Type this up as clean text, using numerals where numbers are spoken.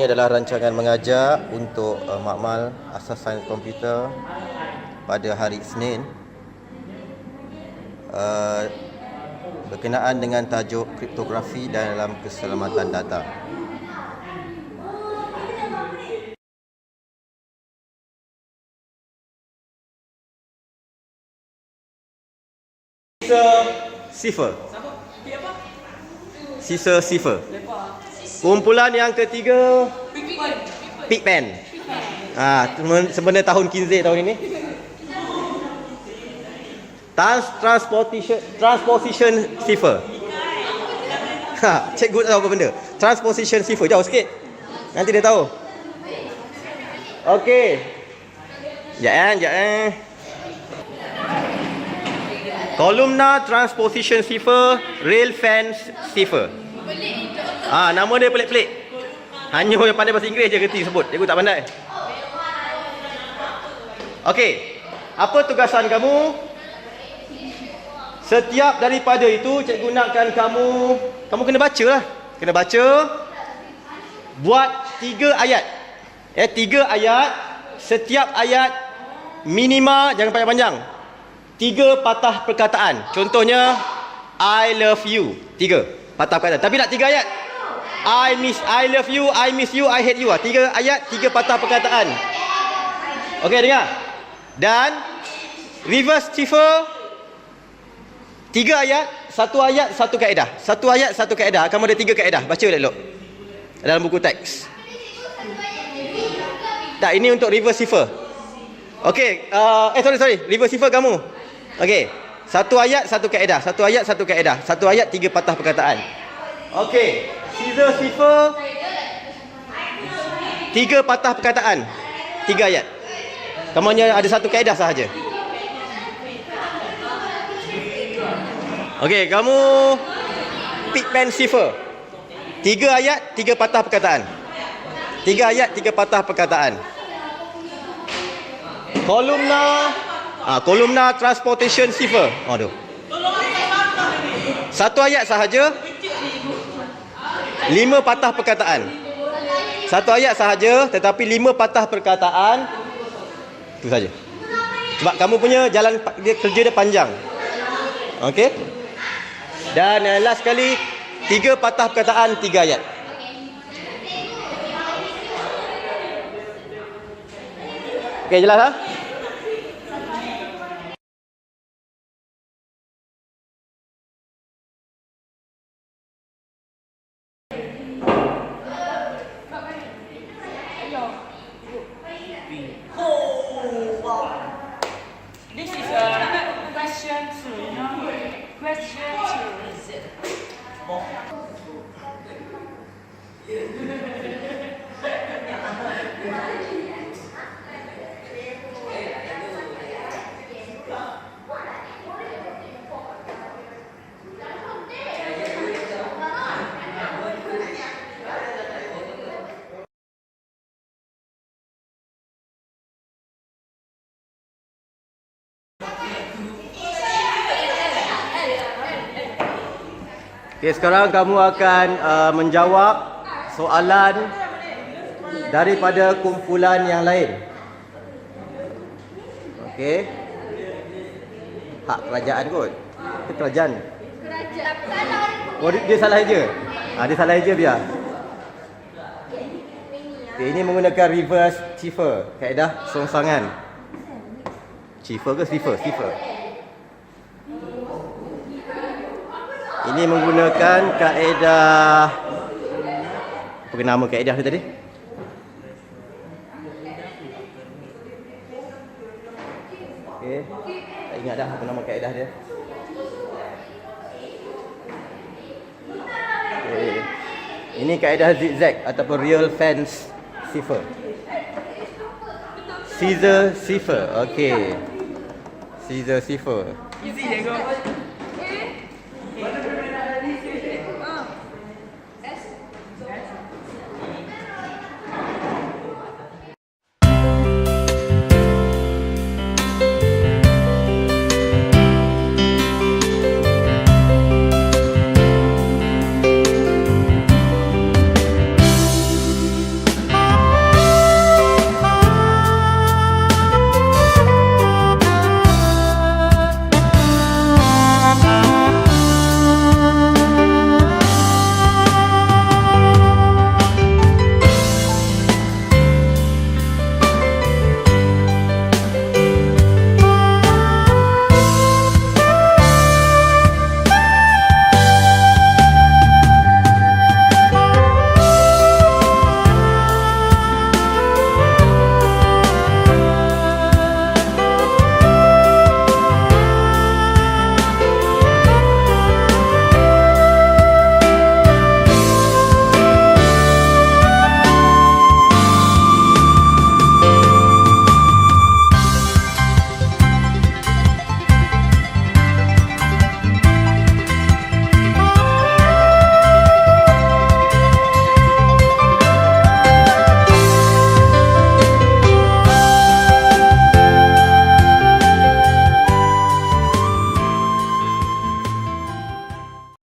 Ini adalah rancangan mengajar untuk makmal asas sains komputer pada hari Isnin berkenaan dengan tajuk kriptografi dalam keselamatan data. Sisa cipher. Kumpulan yang ketiga Pigman. Sebenarnya tahun Kinzig tahun ini. Transposition cipher. Cikgu tak tahu apa benda. Transposition cipher. Jauh sikit. Nanti dia tahu. Okey. Sekejap. Columnar transposition cipher, rail fence cipher. Nama dia pelik-pelik. Hanya yang pandai bahasa Inggeris je kerti sebut. Cikgu tak pandai. Okey. Apa tugasan kamu? Setiap daripada itu cikgu nakkan kamu kena baca lah. Kena baca. Buat 3 ayat. 3 ayat. Setiap ayat minima, jangan panjang-panjang. 3 patah perkataan. Contohnya I love you. 3 patah perkataan. Tapi nak 3 ayat. I love you, I miss you, I hate you. 3 ayat, 3 patah perkataan. Okey, dengar. Dan reverse cipher 3 ayat, 1 ayat, 1 kaedah. 1 ayat, 1 kaedah. Kamu ada 3 kaedah. Baca elok dalam buku teks. Tak, ini untuk reverse cipher. Okey, sorry. Reverse cipher kamu. Okey. 1 ayat, 1 kaedah. 1 ayat, 1 kaedah. 1 ayat, 3 patah perkataan. Okey. Scissor cipher 3 patah perkataan. 3 ayat. Kamu hanya ada 1 kaedah sahaja. Okey, kamu Pigman cipher 3 ayat, 3 patah perkataan. 3 ayat, 3 patah perkataan. Columnar transportation cipher. 1 ayat sahaja, 5 patah perkataan. 1 ayat sahaja tetapi 5 patah perkataan. Itu saja. Sebab kamu punya jalan kerja dia panjang. Okey? Dan last sekali 3 patah perkataan, 3 ayat. Okey, jelas ha? This is a question 2, Question 2. Okey, sekarang kamu akan menjawab soalan daripada kumpulan yang lain. Okey. Hak kerajaan kot. Itu kerajaan. Oh, dia salah je. Dia salah je biar. Okey, ini menggunakan reverse cipher, kaedah songsangan. Cipher ke cipher? Cipher. Ini menggunakan kaedah, apa nama kaedah dia tadi? Okey, tak ingat dah apa nama kaedah dia. Okay. Ini kaedah zigzag ataupun real fence cipher. Scissor cipher. Okey. Scissor cipher. Easy je kau.